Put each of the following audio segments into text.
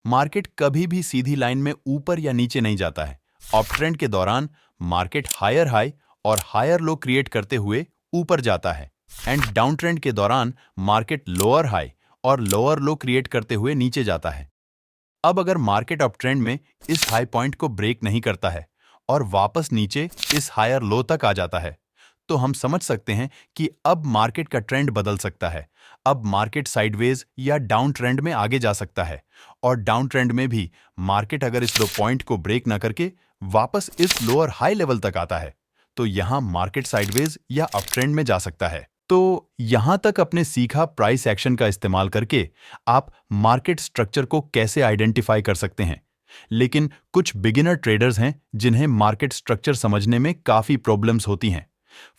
Market कभी भी सीधी line में ऊपर या नीचे नहीं जाता है। अप ट्रेंड के दौरान मार्केट हायर हाई और हायर लो क्रिएट करते हुए ऊपर जाता है एंड डाउन ट्रेंड के दौरान मार्केट लोअर हाई और लोअर लो क्रिएट करते हुए नीचे जाता है। अब अगर मार्केट अप ट्रेंड में इस हाई पॉइंट को ब्रेक नहीं करता है और वापस नीचे इस हायर लो तक आ जाता है, तो हम समझ सकते हैं कि अब मार्केट का ट्रेंड बदल सकता है। अब मार्केट साइडवेज या डाउन ट्रेंड में आगे जा सकता है और डाउन ट्रेंड में भी मार्केट अगर इस लो पॉइंट को ब्रेक ना करके वापस इस लोअर हाई लेवल तक आता है, तो यहां मार्केट साइडवेज या अप ट्रेंड में जा सकता है। तो यहां तक अपने सीखा प्राइस एक्शन का इस्तेमाल करके आप मार्केट स्ट्रक्चर को कैसे आइडेंटिफाई कर सकते हैं। लेकिन कुछ बिगिनर ट्रेडर्स हैं जिन्हें मार्केट स्ट्रक्चर समझने में काफी प्रॉब्लम्स होती हैं।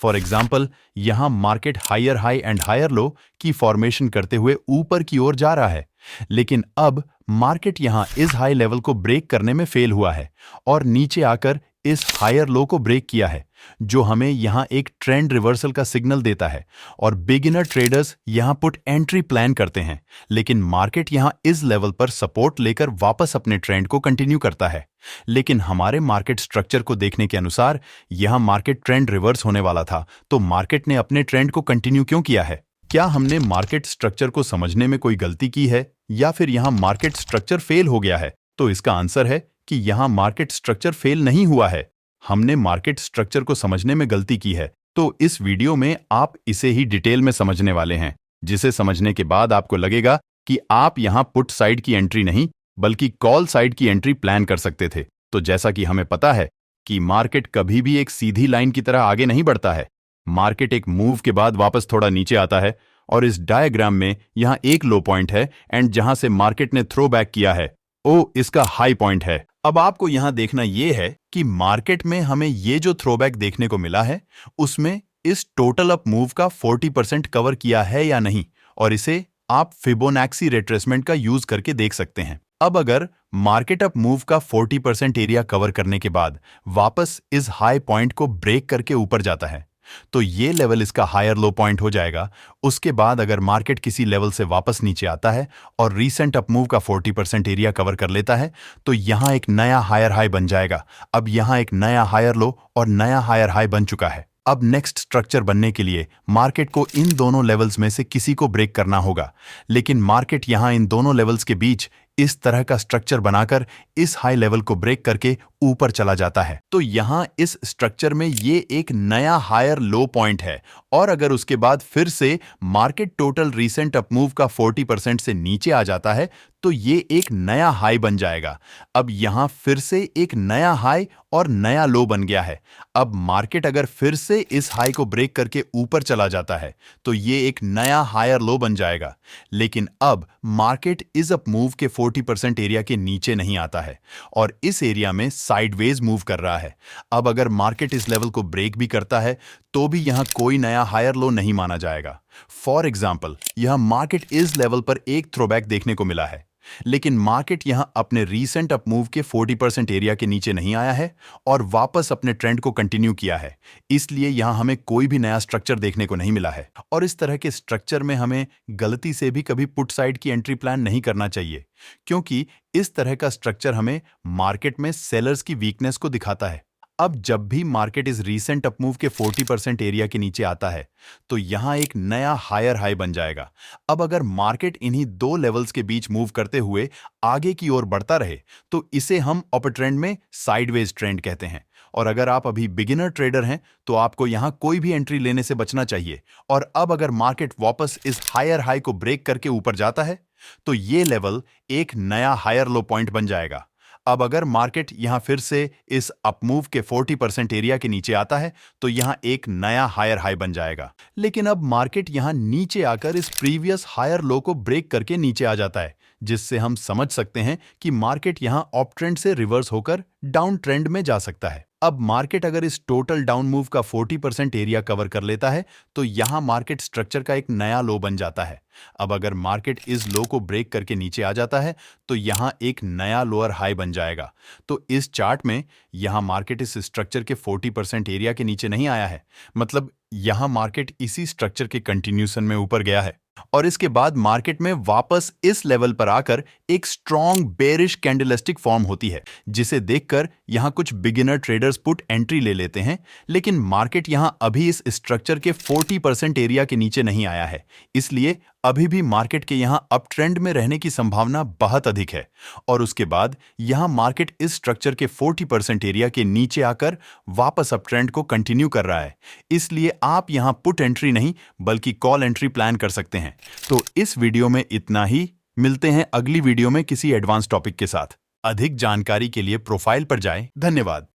फॉर एग्जाम्पल, यहां market higher high and higher low की फॉर्मेशन करते हुए ऊपर की ओर जा रहा है, लेकिन अब मार्केट यहां इस हाई लेवल को ब्रेक करने में फेल हुआ है और नीचे आकर इस हायर लो को ब्रेक किया है, जो हमें यहां एक ट्रेंड रिवर्सल का सिग्नल देता है। और बिगिनर ट्रेडर्स यहां पुट एंट्री प्लान करते हैं, लेकिन मार्केट यहां इस लेवल पर सपोर्ट लेकर वापस अपने ट्रेंड को कंटिन्यू करता है। लेकिन हमारे मार्केट स्ट्रक्चर को देखने के अनुसार यहां मार्केट ट्रेंड रिवर्स होने वाला था, तो मार्केट ने अपने ट्रेंड को कंटिन्यू क्यों किया है? क्या हमने मार्केट स्ट्रक्चर को समझने में कोई गलती की है या फिर यहां मार्केट स्ट्रक्चर फेल हो गया है? तो इसका आंसर है कि यहां मार्केट स्ट्रक्चर फेल नहीं हुआ है, हमने मार्केट स्ट्रक्चर को समझने में गलती की है। तो इस वीडियो में आप इसे ही डिटेल में समझने वाले हैं, जिसे समझने के बाद आपको लगेगा कि आप यहां पुट साइड की एंट्री नहीं बल्कि कॉल साइड की एंट्री प्लान कर सकते थे। तो जैसा कि हमें पता है कि मार्केट कभी भी एक सीधी लाइन की तरह आगे नहीं बढ़ता है। मार्केट एक मूव के बाद वापस थोड़ा नीचे आता है और इस डायग्राम में यहां एक लो पॉइंट है एंड जहां से मार्केट ने थ्रो बैक किया है, इसका हाई पॉइंट है। अब आपको यहां देखना यह है कि मार्केट में हमें ये जो थ्रोबैक देखने को मिला है, उसमें इस टोटल अप मूव का 40% कवर किया है या नहीं, और इसे आप फिबोनाची रिट्रेसमेंट का यूज करके देख सकते हैं। अब अगर मार्केट अप मूव का 40% एरिया कवर करने के बाद वापस इस हाई पॉइंट को ब्रेक करके ऊपर जाता है, तो ये लेवल इसका हायर लो पॉइंट हो जाएगा। उसके बाद अगर मार्केट किसी लेवल से वापस नीचे आता है और रीसेंट अप मूव का 40% एरिया कवर कर लेता है, तो यहां एक नया हायर हाई बन जाएगा। अब यहां एक नया हायर लो और नया हायर हाई बन चुका है। अब नेक्स्ट स्ट्रक्चर बनने के लिए मार्केट को इन दोनों लेवल्स में से किसी को ब्रेक करना होगा, लेकिन मार्केट यहां इन दोनों लेवल्स के बीच इस तरह का स्ट्रक्चर बनाकर इस हाई लेवल को ब्रेक करके ऊपर चला जाता है। तो यहां इस स्ट्रक्चर में ये एक नया हायर लो पॉइंट है, और अगर उसके बाद फिर से market total recent up move का 40% से नीचे आ जाता है, तो ये एक नया हाई बन जाएगा। अब यहां फिर से एक नया हाई और नया लो बन गया है। अब मार्केट अगर फिर से इस हाई को ब्रेक करके ऊपर चला जाता है, तो ये एक नया हायर लो बन जाएगा। लेकिन अब मार्केट इस अप मूव के 40% एरिया के नीचे नहीं आता है और इस एरिया में साइडवेज मूव कर रहा है। अब अगर मार्केट इस लेवल को ब्रेक भी करता है, तो भी यहां कोई नया हायर लो नहीं माना जाएगा। फॉर एग्जाम्पल, यहां मार्केट इस लेवल पर एक थ्रोबैक देखने को मिला है, लेकिन मार्केट यहां अपने रीसेंट अप मूव के 40% एरिया के नीचे नहीं आया है और वापस अपने ट्रेंड को कंटिन्यू किया है। इसलिए यहां हमें कोई भी नया स्ट्रक्चर देखने को नहीं मिला है, और इस तरह के स्ट्रक्चर में हमें गलती से भी कभी पुट साइड की एंट्री प्लान नहीं करना चाहिए, क्योंकि इस तरह का स्ट्रक्चर हमें मार्केट में सेलर्स की वीकनेस को दिखाता है। अब जब भी मार्केट इस रीसेंट अपमूव के 40% एरिया के नीचे आता है, तो यहां एक नया हायर हाई बन जाएगा। अब अगर मार्केट इन्हीं दो लेवल्स के बीच मूव करते हुए आगे की ओर बढ़ता रहे, तो इसे हम अपर ट्रेंड में साइडवेज ट्रेंड कहते हैं। और अगर आप अभी बिगिनर ट्रेडर हैं, तो आपको यहां कोई भी एंट्री लेने से बचना चाहिए। और अब अगर मार्केट वापस इस हायर हाई को ब्रेक करके ऊपर जाता है, तो ये लेवल एक नया हायर लो पॉइंट बन जाएगा। अब अगर मार्केट यहां फिर से इस अपमूव के 40% एरिया के नीचे आता है, तो यहां एक नया हायर हाई बन जाएगा। लेकिन अब मार्केट यहां नीचे आकर इस प्रीवियस हायर लो को ब्रेक करके नीचे आ जाता है, जिससे हम समझ सकते हैं कि मार्केट यहां अप ट्रेंड से रिवर्स होकर डाउन ट्रेंड में जा सकता है। अब मार्केट अगर इस टोटल डाउन मूव का 40% एरिया कवर कर लेता है, तो यहां मार्केट स्ट्रक्चर का एक नया लो बन जाता है। अब अगर मार्केट इस लो को ब्रेक करके नीचे आ जाता है, तो यहां एक नया लोअर हाई बन जाएगा। तो इस चार्ट में यहां मार्केट इस स्ट्रक्चर के 40% एरिया के नीचे नहीं आया है, मतलब यहां मार्केट इसी स्ट्रक्चर के कंटिन्यूशन में ऊपर गया है। और इसके बाद मार्केट में वापस इस लेवल पर आकर एक स्ट्रॉन्ग बेरिश कैंडलस्टिक फॉर्म होती है, जिसे देखकर यहां कुछ बिगिनर ट्रेडर्स पुट एंट्री ले लेते हैं। लेकिन मार्केट यहां अभी इस स्ट्रक्चर के 40% एरिया के नीचे नहीं आया है, इसलिए अभी भी मार्केट के यहां अप ट्रेंड में रहने की संभावना बहुत अधिक है। और उसके बाद यहां मार्केट इस स्ट्रक्चर के 40% एरिया के नीचे आकर वापस अप ट्रेंड को कंटिन्यू कर रहा है, इसलिए आप यहां पुट एंट्री नहीं बल्कि कॉल एंट्री प्लान कर सकते हैं। तो इस वीडियो में इतना ही। मिलते हैं अगली वीडियो में किसी एडवांस टॉपिक के साथ। अधिक जानकारी के लिए प्रोफाइल पर जाएं। धन्यवाद।